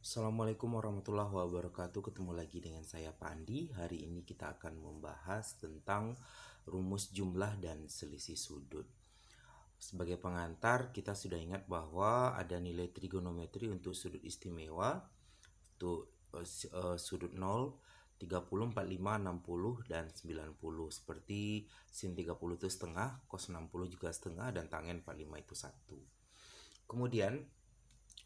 Assalamualaikum warahmatullahi wabarakatuh. Ketemu lagi dengan saya Pandi. Hari ini kita akan membahas tentang rumus jumlah dan selisih sudut. Sebagai pengantar, kita sudah ingat bahwa ada nilai trigonometri untuk sudut istimewa, untuk sudut 0, 30, 45, 60, dan 90. Seperti sin 30 itu setengah, cos 60 juga setengah, dan tangen 45 itu 1. Kemudian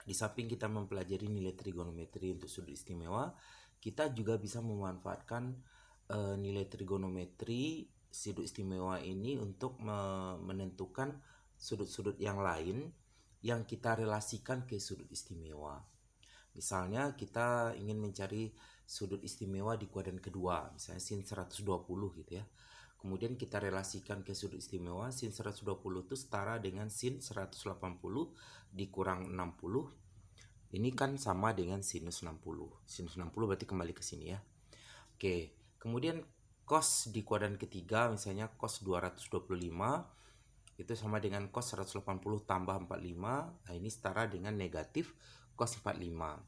di samping kita mempelajari nilai trigonometri untuk sudut istimewa, kita juga bisa memanfaatkan nilai trigonometri sudut istimewa ini untuk menentukan sudut-sudut yang lain yang kita relasikan ke sudut istimewa. Misalnya kita ingin mencari sudut istimewa di kuadran kedua, misalnya sin 120 gitu ya. Kemudian kita relasikan ke sudut istimewa, sin 120 itu setara dengan sin 180 dikurang 60. Ini kan sama dengan sinus 60. Sinus 60 berarti kembali ke sini ya. Oke, kemudian cos di kuadran ketiga, misalnya cos 225 itu sama dengan cos 180 tambah 45. Nah, ini setara dengan negatif cos 45.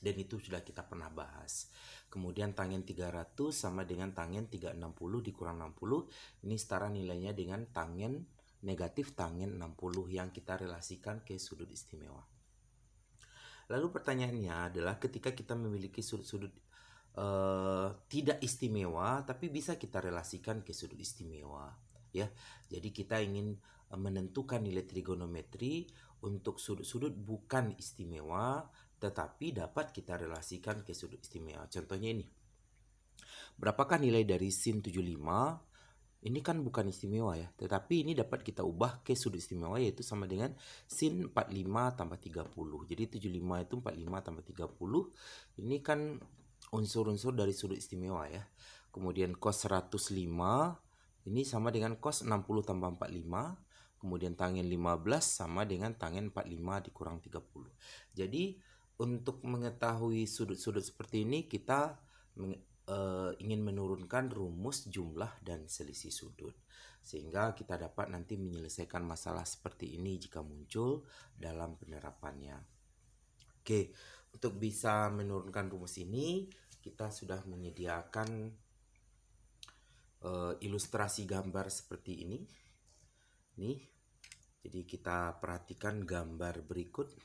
Dan itu sudah kita pernah bahas. Kemudian tangen 300 sama dengan tangen 360 dikurang 60. Ini setara nilainya dengan tangen negatif tangen 60 yang kita relasikan ke sudut istimewa. Lalu pertanyaannya adalah ketika kita memiliki sudut-sudut tidak istimewa, tapi bisa kita relasikan ke sudut istimewa, ya. Jadi kita ingin menentukan nilai trigonometri untuk sudut-sudut bukan istimewa, tetapi dapat kita relasikan ke sudut istimewa. Contohnya ini. Berapakah nilai dari sin 75? Ini kan bukan istimewa ya, tetapi ini dapat kita ubah ke sudut istimewa, yaitu sama dengan sin 45 tambah 30. Jadi 75 itu 45 tambah 30. Ini kan unsur-unsur dari sudut istimewa ya. Kemudian cos 105 ini sama dengan cos 60 tambah 45. Kemudian tangen 15 sama dengan tangen 45 dikurang 30. Jadi untuk mengetahui sudut-sudut seperti ini kita ingin menurunkan rumus jumlah dan selisih sudut, sehingga kita dapat nanti menyelesaikan masalah seperti ini jika muncul dalam penerapannya. Oke, untuk bisa menurunkan rumus ini kita sudah menyediakan ilustrasi gambar seperti ini. Nih, jadi kita perhatikan gambar berikut.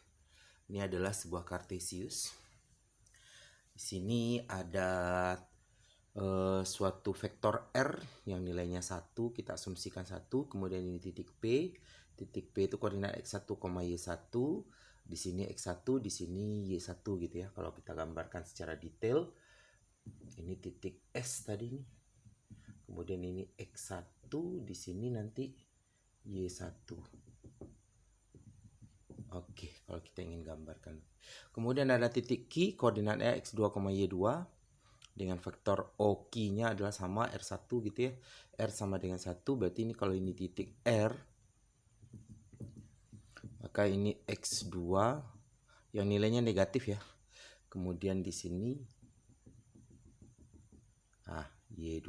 Ini adalah sebuah kartesius. Di sini ada suatu vektor R yang nilainya 1, kita asumsikan 1, kemudian ini titik P. Titik P itu koordinat x1, y1. Di sini x1, di sini y1 gitu ya. Kalau kita gambarkan secara detail, ini titik S tadi nih. Kemudian ini x1, di sini nanti y1. Oke, kalau kita ingin gambarkan. Kemudian ada titik Q, koordinatnya x2, y2. Dengan vektor OQ-nya adalah sama R1 gitu ya. R sama dengan 1, berarti ini kalau ini titik R, maka ini X2 yang nilainya negatif ya. Kemudian di sini Y2.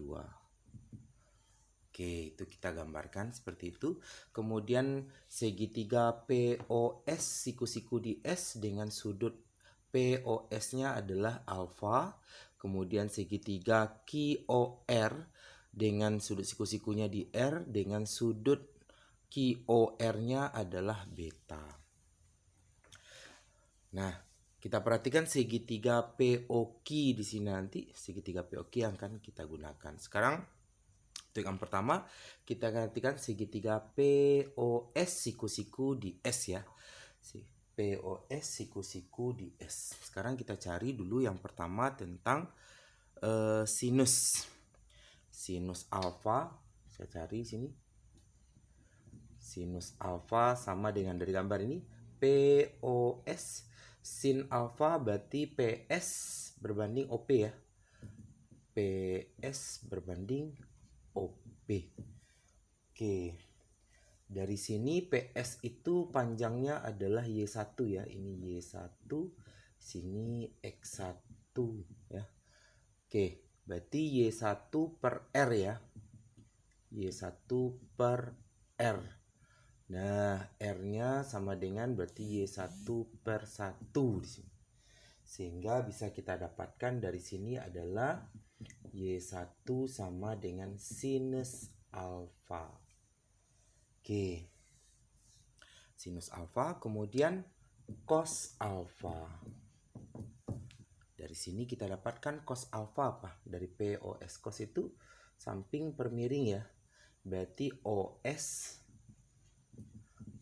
Oke, itu kita gambarkan seperti itu. Kemudian segitiga POS siku-siku di S dengan sudut POS-nya adalah alfa. Kemudian segitiga QOR dengan sudut siku-sikunya di R dengan sudut QOR-nya adalah beta. Nah, kita perhatikan segitiga POQ di sini nanti. Segitiga POQ yang akan kita gunakan. Sekarang untuk yang pertama, kita perhatikan segitiga POS siku-siku di S ya. POS siku-siku di S. Sekarang kita cari dulu yang pertama tentang sinus. Sinus alfa, saya cari sini. Sinus alfa sama dengan dari gambar ini POS. Sin alfa berarti PS berbanding OP ya. PS berbanding OP. Oke. Dari sini PS itu panjangnya adalah Y1 ya. Ini Y1, sini X1 ya. Oke, berarti Y1 per R ya. Y1 per R. Nah, R-nya sama dengan berarti Y1 per 1 di sini. Sehingga bisa kita dapatkan dari sini adalah Y1 sama dengan sinus alfa. Oke. Sinus alfa, kemudian cos alfa. Dari sini kita dapatkan cos alfa apa? Dari POS. Cos itu samping per miring ya. Berarti OS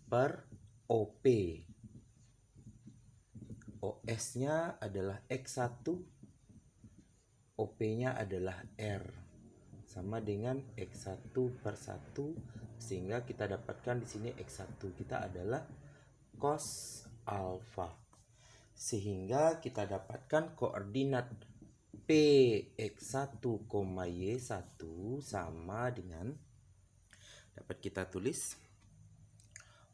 per OP. OS-nya adalah X1, OP-nya adalah R. Sama dengan X1 per 1, sehingga kita dapatkan di sini X1 kita adalah cos alfa. Sehingga kita dapatkan koordinat Px1, Y1 sama dengan, dapat kita tulis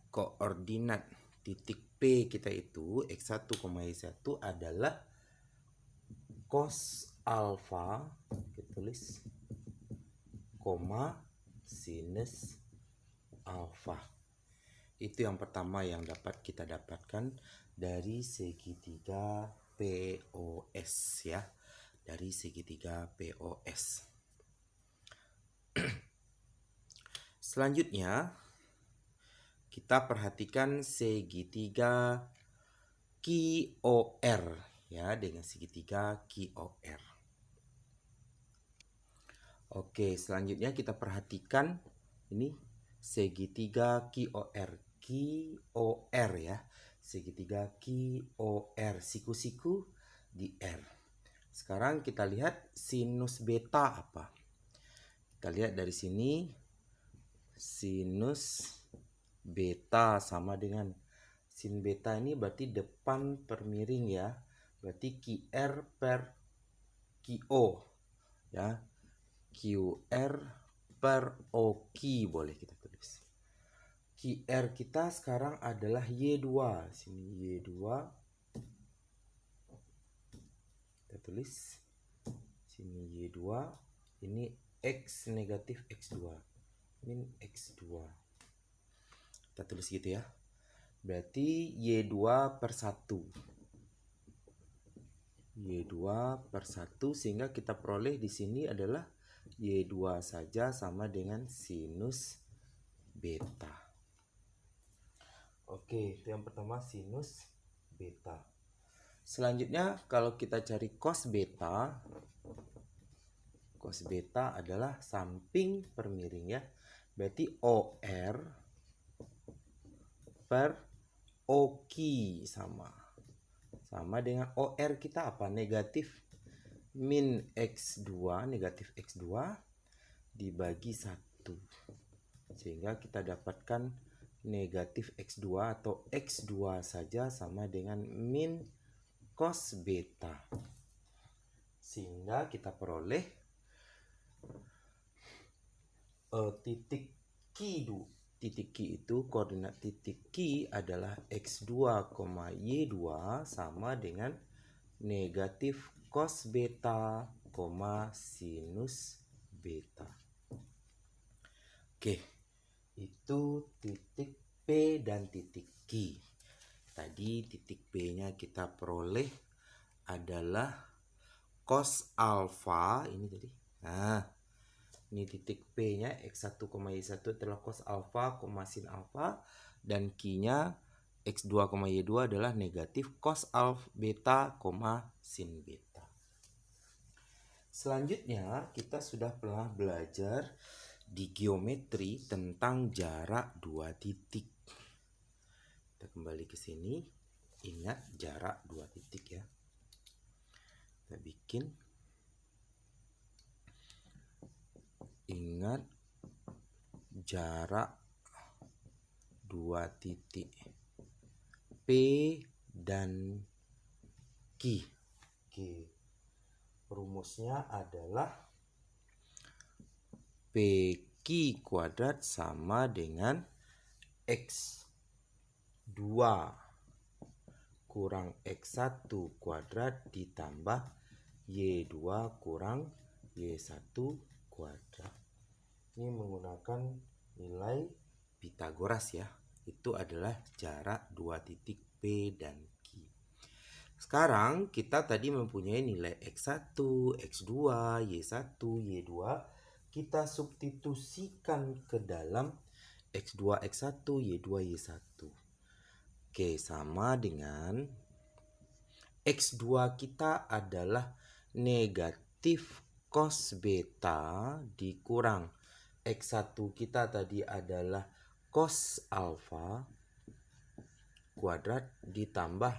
koordinat titik P kita itu X1, Y1 adalah cos alfa, kita tulis sinus alfa. Itu yang pertama yang dapat kita dapatkan dari segitiga POS ya. Dari segitiga POS. Selanjutnya kita perhatikan segitiga QOR ya, dengan segitiga QOR. Oke, selanjutnya kita perhatikan ini segitiga QOR. QOR ya. Segitiga QOR, siku-siku di R. Sekarang kita lihat sinus beta apa? Kita lihat dari sini sinus beta sama dengan sin beta ini berarti depan per miring ya. Berarti QR per QO ya. QR per OQ boleh kita tulis. QR kita sekarang adalah Y2. Sini Y2. Kita tulis. Sini Y2. Ini X negatif X2. Min X2. Kita tulis gitu ya. Berarti Y2 per 1. Y2 per 1 sehingga kita peroleh di sini adalah Y2 saja sama dengan sinus beta. Oke, itu yang pertama sinus beta. Selanjutnya kalau kita cari cos beta adalah samping per miring ya. Berarti OR per OQ sama dengan OR kita apa? Negatif min X2, negatif X2 dibagi 1. Sehingga kita dapatkan negatif X2 atau X2 saja sama dengan min cos beta. Sehingga kita peroleh titik Q. Titik Q itu koordinat titik Q adalah X2, Y2 sama dengan negatif cos beta, sinus beta. Oke, itu titik P dan titik Q. Tadi titik P-nya kita peroleh adalah cos alfa ini tadi. Nah, ini titik P-nya X1, Y1 adalah cos alfa, sin alfa, dan Q-nya X2, Y2 adalah negatif cos alfa beta, sin beta. Selanjutnya kita sudah pernah belajar di geometri tentang jarak dua titik. Kita kembali ke sini. Ingat jarak dua titik ya. Kita bikin. Ingat jarak dua titik P dan Q. Rumusnya adalah PQ kuadrat sama dengan X2 kurang X1 kuadrat ditambah Y2 kurang Y1 kuadrat. Ini menggunakan nilai Pythagoras ya. Itu adalah jarak dua titik P dan Q. Sekarang kita tadi mempunyai nilai X1, X2, Y1, Y2. Kita substitusikan ke dalam X2, X1, Y2, Y1. Oke, sama dengan X2 kita adalah negatif cos beta dikurang X1 kita tadi adalah cos alfa kuadrat ditambah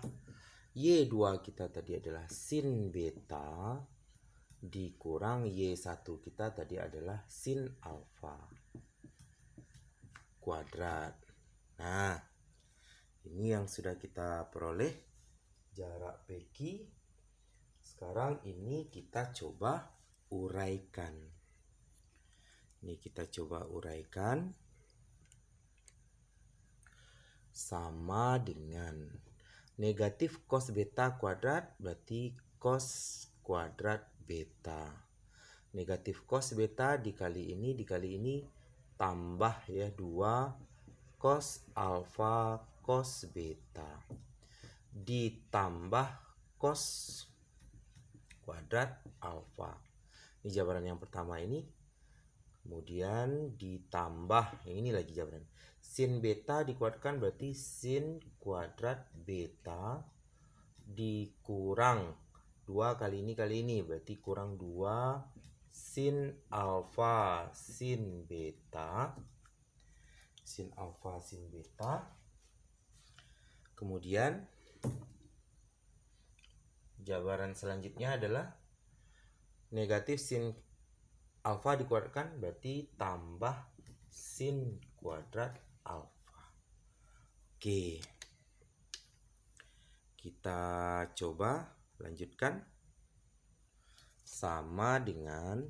Y2 kita tadi adalah sin beta dikurang Y1 kita tadi adalah sin alfa kuadrat. Nah, ini yang sudah kita peroleh jarak PQ. Sekarang ini kita coba uraikan. Ini kita coba uraikan. Sama dengan negatif cos beta kuadrat berarti cos kuadrat beta. Negatif cos beta dikali ini tambah ya 2 cos alfa cos beta ditambah cos kuadrat alfa. Ini jabaran yang pertama ini. Kemudian ditambah yang ini lagi jabaran. Sin beta dikuatkan berarti sin kuadrat beta dikurang 2 kali ini berarti kurang 2 sin alfa sin beta. Sin alfa sin beta. Kemudian jabaran selanjutnya adalah negatif sin alfa dikuadratkan berarti tambah sin kuadrat alfa. Oke. Kita coba lanjutkan. Sama dengan,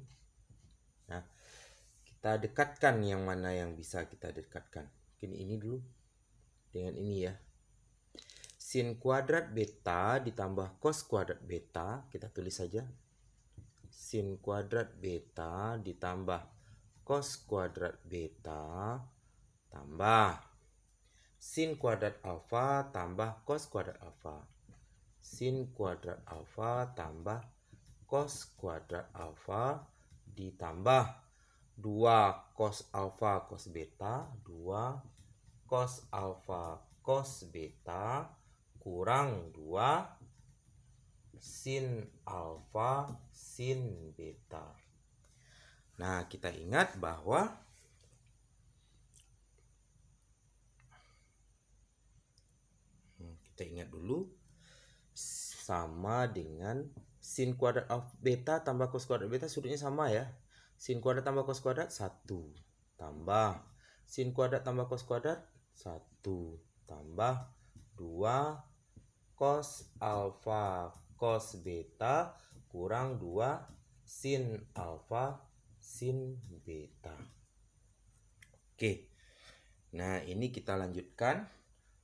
nah, kita dekatkan yang mana yang bisa kita dekatkan. Mungkin ini dulu dengan ini ya. Sin kuadrat beta ditambah cos kuadrat beta, kita tulis saja. Sin kuadrat beta ditambah cos kuadrat beta tambah sin kuadrat alfa tambah cos kuadrat alfa. Sin kuadrat alfa tambah cos kuadrat alfa ditambah 2 cos alfa cos beta, 2 cos alfa cos beta kurang 2 sin alfa sin beta. Nah, kita ingat bahwa dulu sama dengan sin kuadrat alfa beta tambah cos kuadrat beta sudutnya sama ya. Sin kuadrat tambah cos kuadrat 1 tambah sin kuadrat tambah cos kuadrat 1 tambah 2 cos alfa cos beta kurang 2 sin alfa sin beta. Oke. Nah, ini kita lanjutkan.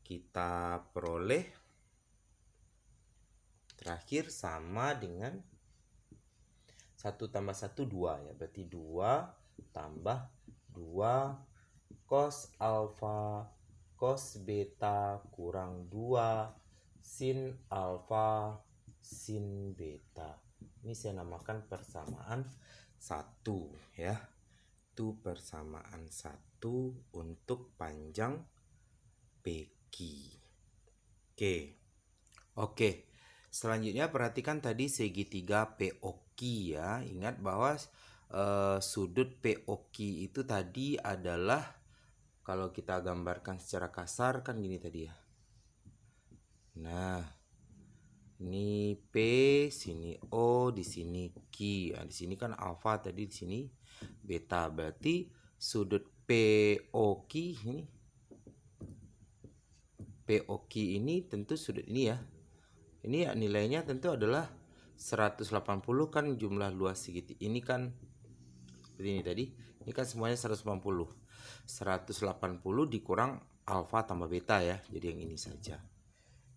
Kita peroleh terakhir sama dengan 1 tambah 1 2 ya. Berarti 2 tambah 2 cos alfa cos beta kurang 2 sin alfa sin beta. Ini saya namakan persamaan 1 ya. Itu persamaan 1 untuk panjang PQ. Oke. Selanjutnya perhatikan tadi segitiga POQ ya. Ingat bahwa sudut POQ itu tadi adalah, kalau kita gambarkan secara kasar kan gini tadi ya. Nah, ini P, sini O, di sini Q. Nah, di sini kan alfa tadi, di sini beta. Berarti sudut POQ ini, POQ ini tentu sudut ini ya. Ini ya nilainya tentu adalah 180 kan jumlah luas segitiga. Ini kan seperti ini tadi. Ini kan semuanya 180. 180 dikurang alfa tambah beta ya. Jadi yang ini saja.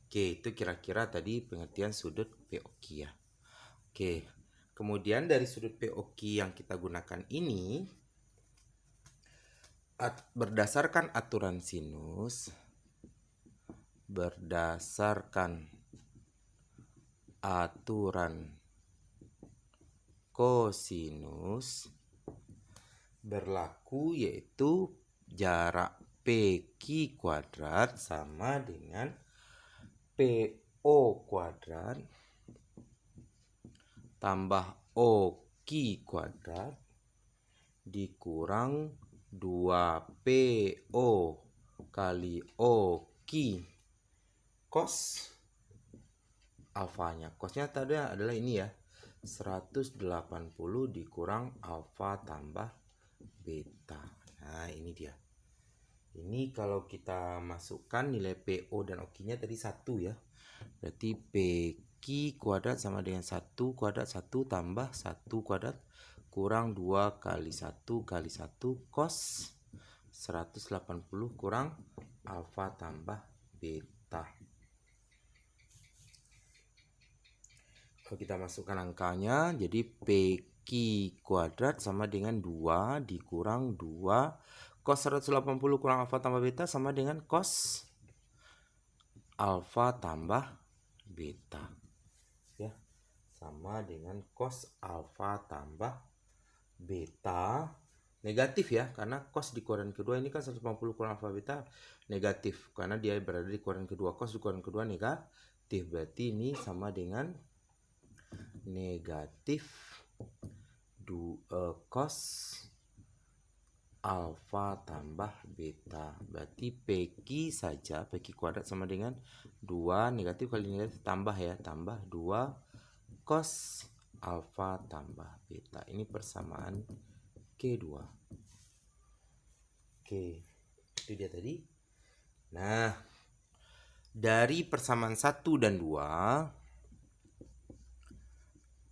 Oke, itu kira-kira tadi pengertian sudut POQ ya. Oke. Kemudian dari sudut POQ yang kita gunakan ini, berdasarkan aturan sinus, berdasarkan aturan kosinus berlaku, yaitu jarak PQ kuadrat sama dengan PO kuadrat tambah OQ kuadrat dikurang 2PO kali OQ cos alfanya. Cosnya tadi adalah ini ya, 180 dikurang alfa tambah beta. Nah, ini dia. Ini kalau kita masukkan nilai PO dan OQ-nya tadi 1 ya. Berarti PQ kuadrat sama dengan 1 kuadrat 1 tambah 1 kuadrat kurang 2 kali 1 kali 1 cos 180 kurang alfa tambah beta. Kalau kita masukkan angkanya, jadi PQ kuadrat sama dengan 2 dikurang 2 cos 180 kurang alfa tambah beta sama dengan cos alfa tambah beta. Ya, sama dengan cos alfa tambah beta. Negatif ya, karena cos di kuadran kedua ini kan 180 kurang alfa beta negatif. Karena dia berada di kuadran kedua, cos di kuadran kedua negatif. Berarti ini sama dengan negatif cos alfa tambah beta. Berarti PQ saja, PQ kuadrat sama dengan 2 negatif kali negatif tambah ya, tambah 2 cos alfa tambah beta. Ini persamaan Q2. Oke, itu dia tadi. Nah, dari persamaan 1 dan 2,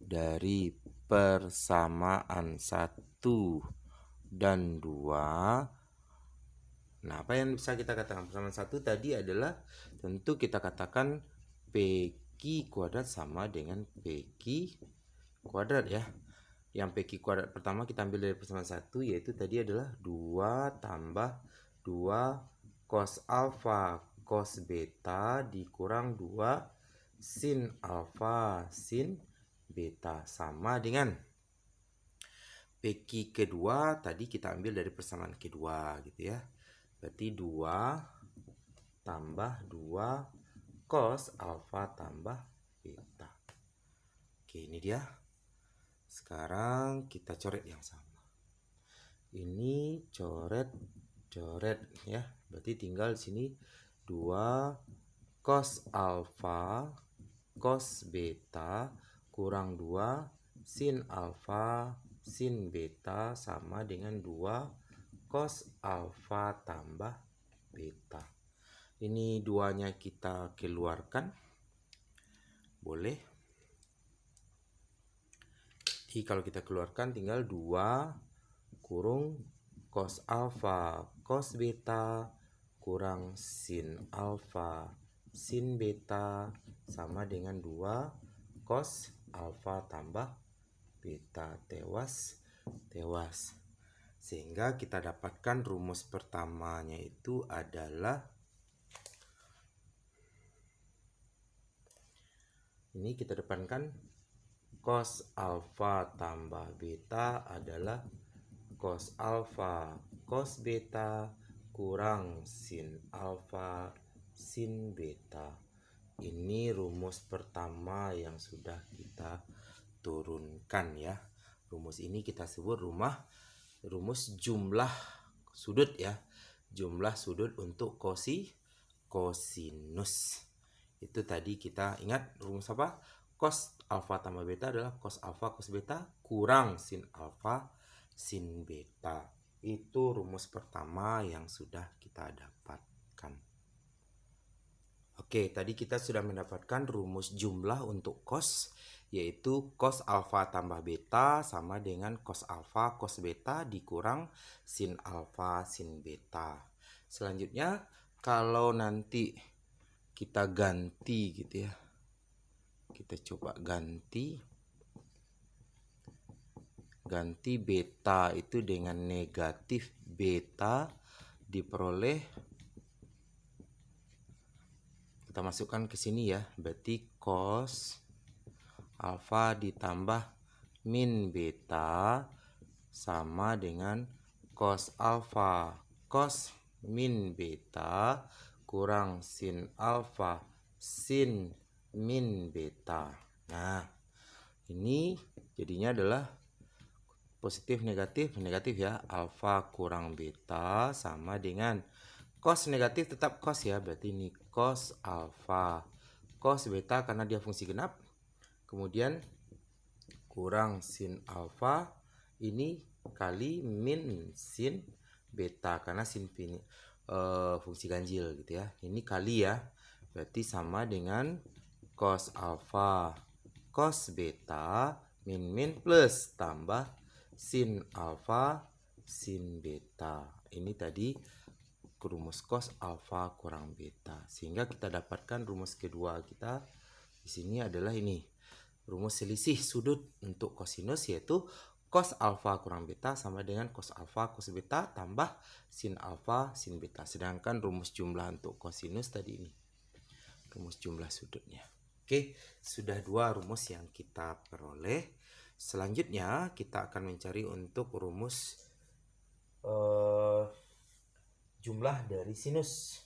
dari persamaan 1 dan 2, nah apa yang bisa kita katakan? Persamaan 1 tadi adalah tentu kita katakan PQ kuadrat sama dengan PQ kuadrat ya. Yang PQ kuadrat pertama kita ambil dari persamaan 1, yaitu tadi adalah 2 tambah 2 cos alfa cos beta dikurang 2 sin alfa sin beta sama dengan PQ kedua tadi kita ambil dari persamaan kedua gitu ya. Berarti 2 tambah 2 cos alfa tambah beta. Oke, ini dia. Sekarang kita coret yang sama. Ini coret ya. Berarti tinggal di sini 2 cos alfa cos beta kurang 2 sin alfa sin beta sama dengan 2 cos alfa tambah beta. Ini duanya kita keluarkan. Boleh. Jadi kalau kita keluarkan tinggal 2 kurung cos alfa cos beta kurang sin alfa sin beta sama dengan 2 cos alfa tambah beta. Tewas. Sehingga kita dapatkan rumus pertamanya itu adalah ini, kita depankan cos alfa tambah beta adalah cos alfa cos beta kurang sin alfa sin beta. Ini rumus pertama yang sudah kita turunkan ya. Rumus ini kita sebut rumus jumlah sudut ya. Jumlah sudut untuk kosinus. Itu tadi kita ingat rumus apa? Cos alfa tambah beta adalah cos alfa cos beta kurang sin alfa sin beta. Itu rumus pertama yang sudah kita dapatkan. Oke, tadi kita sudah mendapatkan rumus jumlah untuk cos, yaitu cos alfa tambah beta sama dengan cos alfa cos beta dikurang sin alfa sin beta. Selanjutnya, kalau nanti kita ganti gitu ya, kita coba ganti beta itu dengan negatif beta, diperoleh, kita masukkan ke sini ya, berarti cos alfa ditambah min beta sama dengan cos alfa cos min beta kurang sin alfa sin min beta. Nah, ini jadinya adalah positif negatif ya. Alfa kurang beta sama dengan cos negatif tetap cos ya. Berarti ini cos alfa cos beta karena dia fungsi genap. Kemudian kurang sin alfa ini kali min sin beta karena sin fungsi ganjil gitu ya. Ini kali ya. Berarti sama dengan cos alfa cos beta min plus tambah sin alfa sin beta. Ini tadi rumus cos alfa kurang beta. Sehingga kita dapatkan rumus kedua kita di sini adalah ini. Rumus selisih sudut untuk kosinus yaitu cos alfa kurang beta sama dengan cos alfa cos beta tambah sin alfa sin beta. Sedangkan rumus jumlah untuk kosinus tadi ini. Rumus jumlah sudutnya. Oke, sudah dua rumus yang kita peroleh. Selanjutnya kita akan mencari untuk rumus jumlah dari sinus.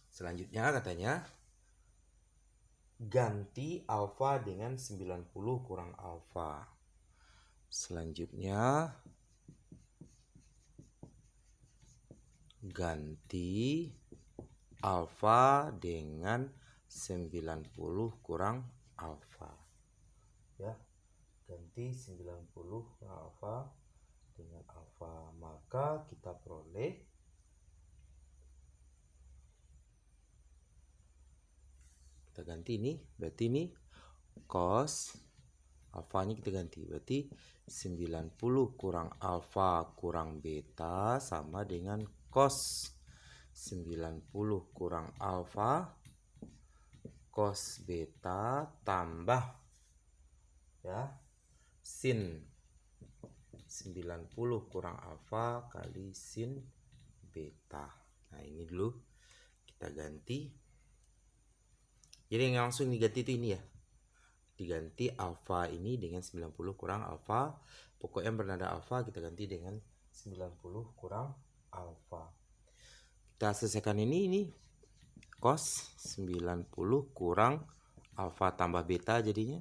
Selanjutnya katanya ganti alfa dengan 90 kurang alfa. Selanjutnya ganti alfa dengan 90 kurang alfa. Ya, ganti 90 kurang alfa dengan alfa. Maka kita peroleh kita ganti ini, berarti ini cos alfa ini kita ganti, berarti 90 kurang alfa kurang beta sama dengan cos 90 kurang alfa cos beta tambah ya sin 90 kurang alfa kali sin beta. Nah, ini dulu kita ganti. Jadi yang langsung diganti itu ini ya. Diganti alfa ini dengan 90 kurang alfa. Pokoknya bernada alfa kita ganti dengan 90 kurang alfa. Kita selesaikan ini cos 90 kurang alfa tambah beta jadinya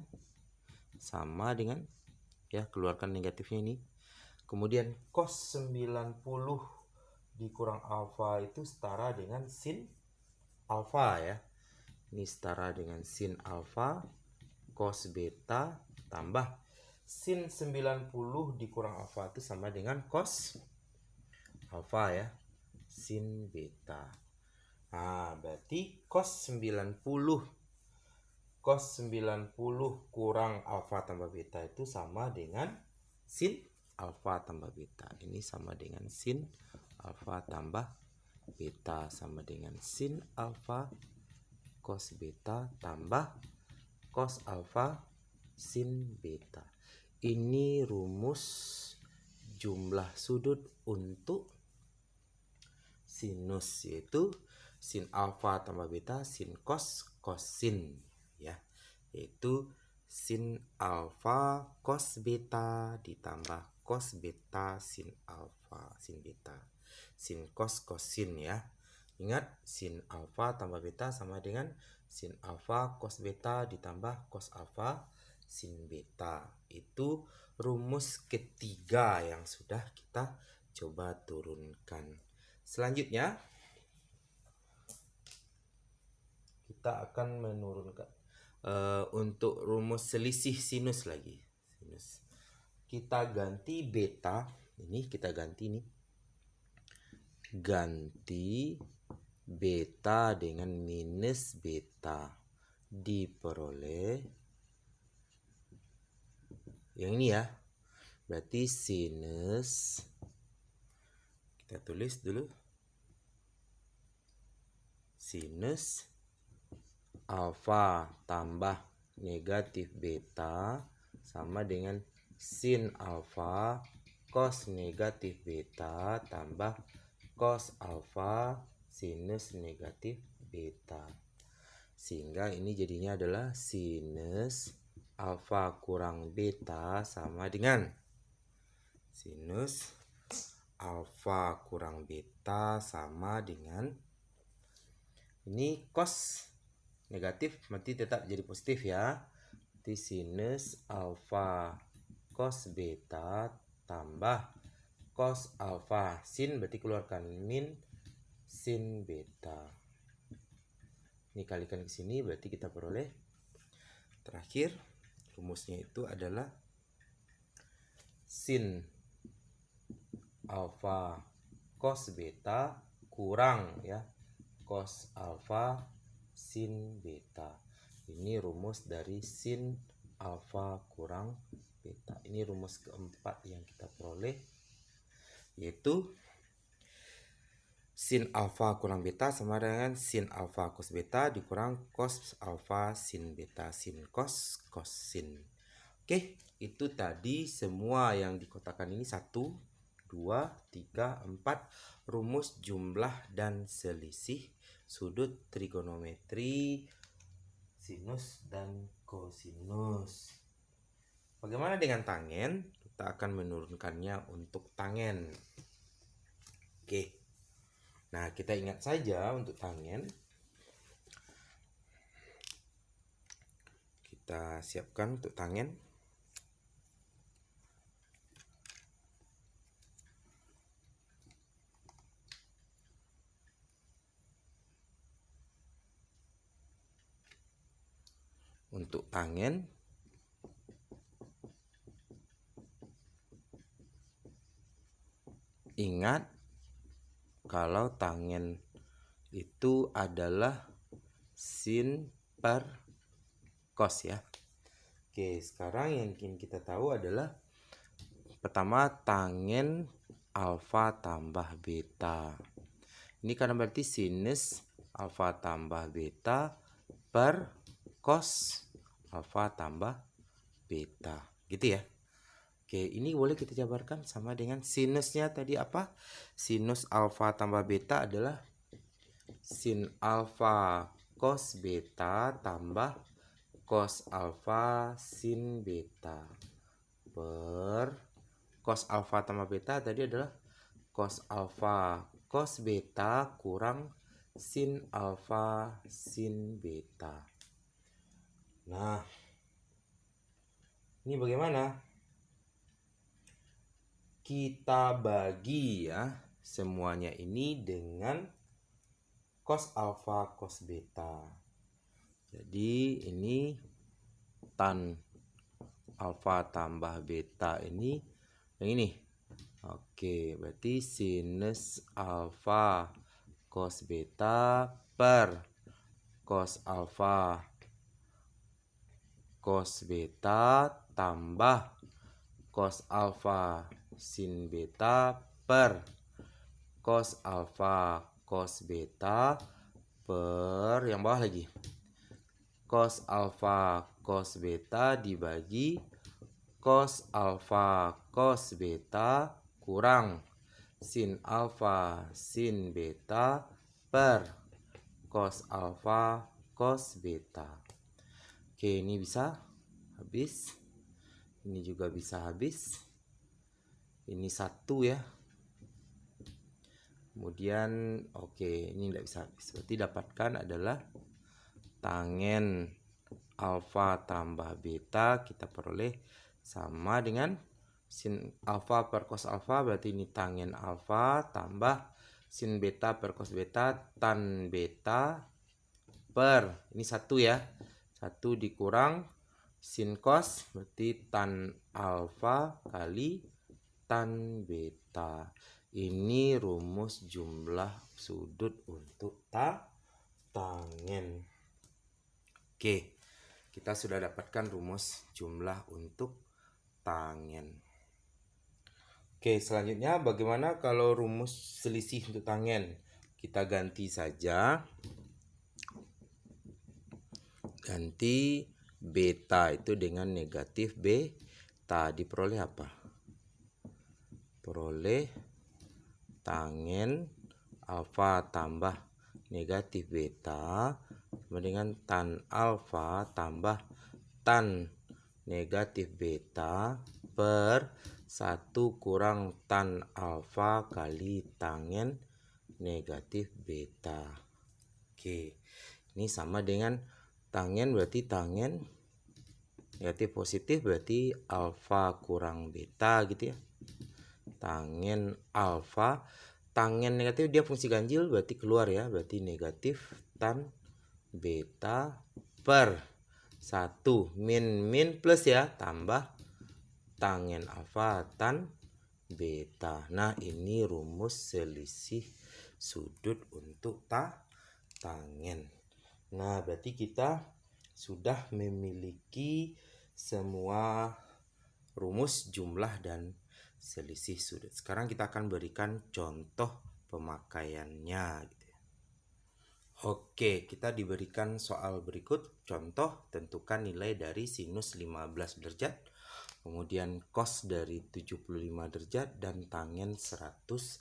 sama dengan ya keluarkan negatifnya ini. Kemudian cos 90 dikurang alfa itu setara dengan sin alfa ya. Ini setara dengan sin alfa cos beta tambah sin 90 dikurang alfa itu sama dengan cos alfa ya sin beta. Nah, berarti cos 90 kurang alfa tambah beta itu sama dengan sin alfa tambah beta. Ini sama dengan sin alfa tambah beta sama dengan sin alfa cos beta tambah cos alfa sin beta. Ini rumus jumlah sudut untuk sinus yaitu sin alfa tambah beta sin cos sin ya, yaitu sin alfa cos beta ditambah cos beta sin alfa sin beta sin cos sin ya. Ingat, sin alfa tambah beta sama dengan sin alfa cos beta ditambah cos alfa sin beta. Itu rumus ketiga yang sudah kita coba turunkan. Selanjutnya kita akan menurunkan untuk rumus selisih sinus lagi. Kita ganti beta, ini kita ganti nih. Ganti beta dengan minus beta diperoleh yang ini ya. Berarti sinus, kita tulis dulu, sinus alfa tambah negatif beta sama dengan sin alfa cos negatif beta tambah cos alfa sinus negatif beta. Sehingga ini jadinya adalah sinus alfa kurang beta sama dengan sinus alfa kurang beta sama dengan ini cos negatif berarti tetap jadi positif ya. Berarti sinus alfa cos beta tambah cos alfa sin berarti keluarkan min sin beta. Ini kalikan ke sini berarti kita peroleh terakhir rumusnya itu adalah sin alfa cos beta kurang ya cos alfa sin beta. Ini rumus dari sin alfa kurang beta. Ini rumus keempat yang kita peroleh, yaitu sin alfa kurang beta sama dengan sin alfa cos beta dikurang cos alfa sin beta, sin cos cos sin. Oke, itu tadi semua yang dikotakan ini 1, 2, 3, 4 rumus jumlah dan selisih sudut trigonometri sinus dan kosinus. Bagaimana dengan tangen? Kita akan menurunkannya untuk tangen. Oke. Nah, kita ingat saja untuk tangen. Kita siapkan untuk tangen. Untuk tangen ingat kalau tangen itu adalah sin per cos ya. Oke, sekarang yang ingin kita tahu adalah pertama tangen alfa tambah beta. Ini karena berarti sinus alfa tambah beta per cos alfa tambah beta. Gitu ya. Oke, ini boleh kita jabarkan sama dengan sinusnya tadi apa? Sinus alfa tambah beta adalah sin alfa cos beta tambah cos alfa sin beta per cos alfa tambah beta tadi adalah cos alfa cos beta kurang sin alfa sin beta. Nah, ini bagaimana? Kita bagi ya semuanya ini dengan cos alfa cos beta. Jadi ini tan alfa tambah beta ini yang ini. Oke, berarti sinus alfa cos beta per cos alfa cos beta tambah cos alfa sin beta per cos alfa cos beta per yang bawah lagi cos alfa cos beta dibagi cos alfa cos beta kurang sin alfa sin beta per cos alfa cos beta. Oke, ini bisa habis, ini juga bisa habis. Ini 1 ya. Kemudian oke, ini tidak bisa habis. Berarti dapatkan adalah tangen alfa tambah beta kita peroleh sama dengan sin alfa per cos alfa, berarti ini tangen alfa tambah sin beta per cos beta tan beta per ini 1 ya. 1 dikurang sin cos berarti tan alfa kali tan beta. Ini rumus jumlah sudut untuk tangen. Oke, kita sudah dapatkan rumus jumlah untuk tangen. Oke, selanjutnya bagaimana kalau rumus selisih untuk tangen? Kita ganti saja. Ganti beta itu dengan negatif beta. Diperoleh apa? Peroleh tangen alfa tambah negatif beta sama dengan tan alfa tambah tan negatif beta per 1 kurang tan alfa kali tangen negatif beta. Oke, ini sama dengan tangen berarti tangen negatif positif berarti alfa kurang beta gitu ya. Tangen alfa, tangen negatif dia fungsi ganjil berarti keluar ya, berarti negatif tan beta per 1 min plus ya, tambah tangen alfa tan beta. Nah, ini rumus selisih sudut untuk tangen. Nah, berarti kita sudah memiliki semua rumus jumlah dan selisih sudut. Sekarang kita akan berikan contoh pemakaiannya gitu ya. Oke, kita diberikan soal berikut. Contoh, tentukan nilai dari sinus 15 derajat, kemudian cos dari 75 derajat, dan tangen 105.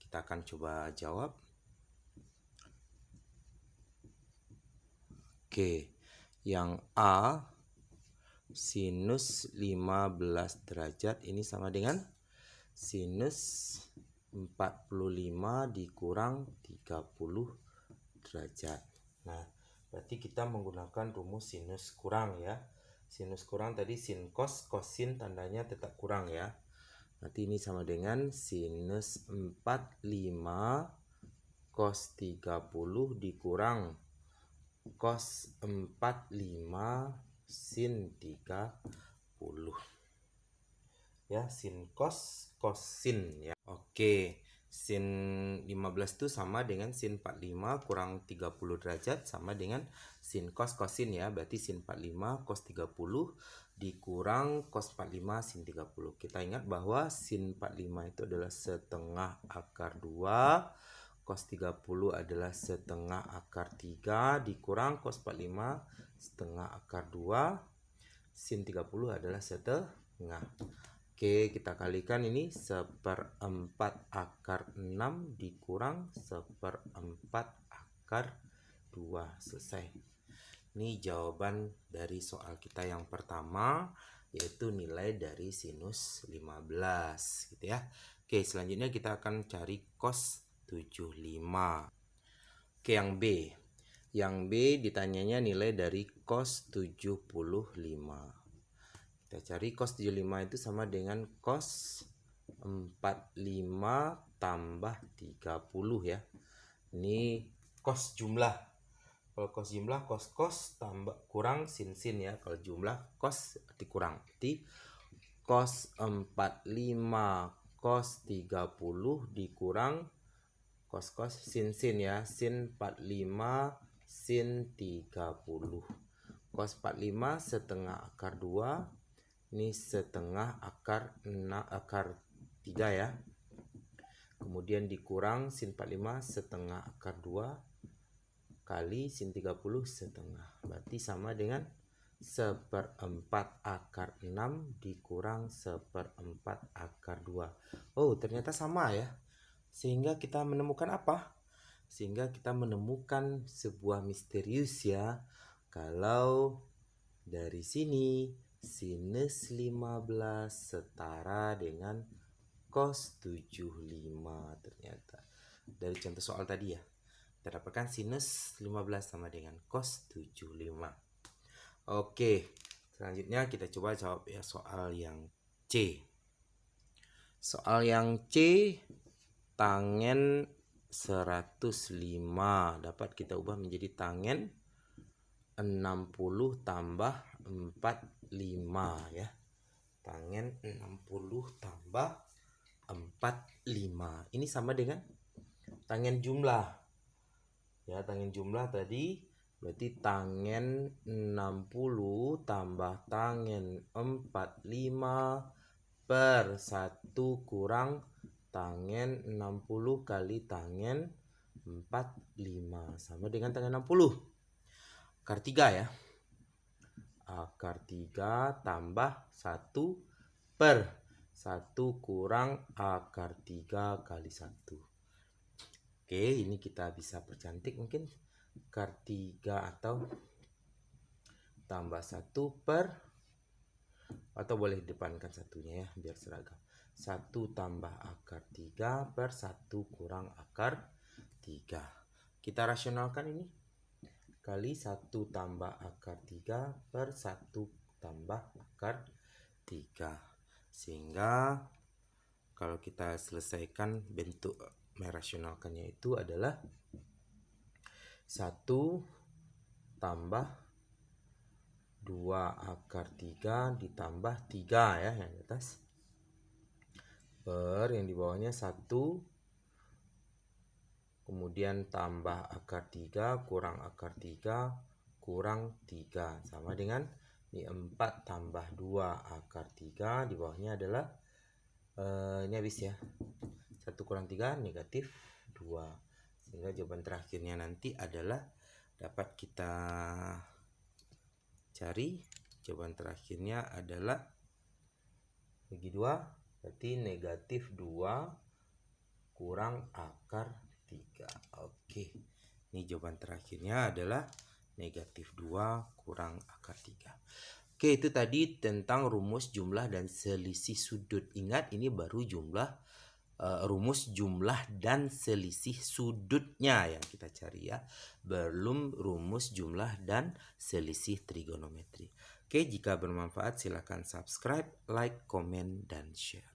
Kita akan coba jawab. Oke, yang A, sinus 15 derajat ini sama dengan sinus 45 dikurang 30 derajat. Nah, berarti kita menggunakan rumus sinus kurang ya. Sinus kurang tadi sin cos, kosin tandanya tetap kurang ya. Berarti ini sama dengan sinus 45 cos 30 dikurang cos 45 sin 30 ya, sin cos kosin ya. Oke, sin 15 itu sama dengan sin 45 kurang 30 derajat sama dengan sin cos kosin ya, berarti sin 45 cos 30 dikurang cos 45 sin 30. Kita ingat bahwa sin 45 itu adalah setengah akar 2, cos 30 adalah setengah akar 3 dikurang cos 45 setengah akar 2, sin 30 adalah setengah. Oke, kita kalikan ini 1/4 akar 6 dikurang 1/4 akar 2. Selesai. Ini jawaban dari soal kita yang pertama, yaitu nilai dari sinus 15 gitu ya. Oke, selanjutnya kita akan cari cos 75. Oke, yang B. Yang B ditanyanya nilai dari cos 75. Kita cari cos 75 itu sama dengan cos 45 tambah 30 ya. Ini cos jumlah. Kalau cos jumlah cos tambah kurang sin ya. Kalau jumlah cos dikurang. Berarti cos 45 cos 30 dikurang cos sin ya. Sin 45 sin 30. Cos 45 setengah akar 2. Ini setengah akar 3 ya. Kemudian dikurang sin 45 setengah akar 2 kali sin 30 setengah. Berarti sama dengan 1/4 akar 6 dikurang 1/4 akar 2. Oh, ternyata sama ya. Sehingga kita menemukan apa? Sehingga kita menemukan sebuah misterius ya. Kalau dari sini sinus 15 setara dengan cos 75 ternyata. Dari contoh soal tadi ya. Kita dapatkan sinus 15 sama dengan cos 75. Oke, selanjutnya kita coba jawab ya soal yang C. Soal yang C, tangen 105 dapat kita ubah menjadi tangen 60 tambah 45 ya. Tangen 60 tambah 45. Ini sama dengan tangen jumlah. Ya, tangen jumlah tadi berarti tangen 60 tambah tangen 45 per 1 kurang tangen 60 kali tangen 45 sama dengan tangen 60. Akar 3 ya. Akar 3 tambah 1 per 1 kurang akar 3 kali 1. Oke, ini kita bisa percantik mungkin akar 3 atau tambah 1 per, atau boleh depankan satunya ya biar seragam. 1 tambah akar 3 per 1 kurang akar 3. Kita rasionalkan ini. Kali 1 tambah akar 3 per 1 tambah akar 3. Sehingga kalau kita selesaikan bentuk merasionalkannya itu adalah 1 tambah 2 akar 3 ditambah 3 ya yang di atas, per yang di bawahnya 1 kemudian tambah akar 3 kurang akar 3 kurang 3 sama dengan ini 4 tambah 2 akar 3, di bawahnya adalah ini habis ya, 1 kurang 3 negatif 2. Sehingga jawaban terakhirnya nanti adalah dapat kita cari, jawaban terakhirnya adalah bagi 2 berarti negatif 2 kurang akar 3. Oke, ini jawaban terakhirnya adalah negatif 2 kurang akar 3. Oke, itu tadi tentang rumus jumlah dan selisih sudut. Ingat, ini baru rumus jumlah dan selisih sudutnya yang kita cari ya, belum rumus jumlah dan selisih trigonometri. Oke, jika bermanfaat silakan subscribe, like, komen, dan share.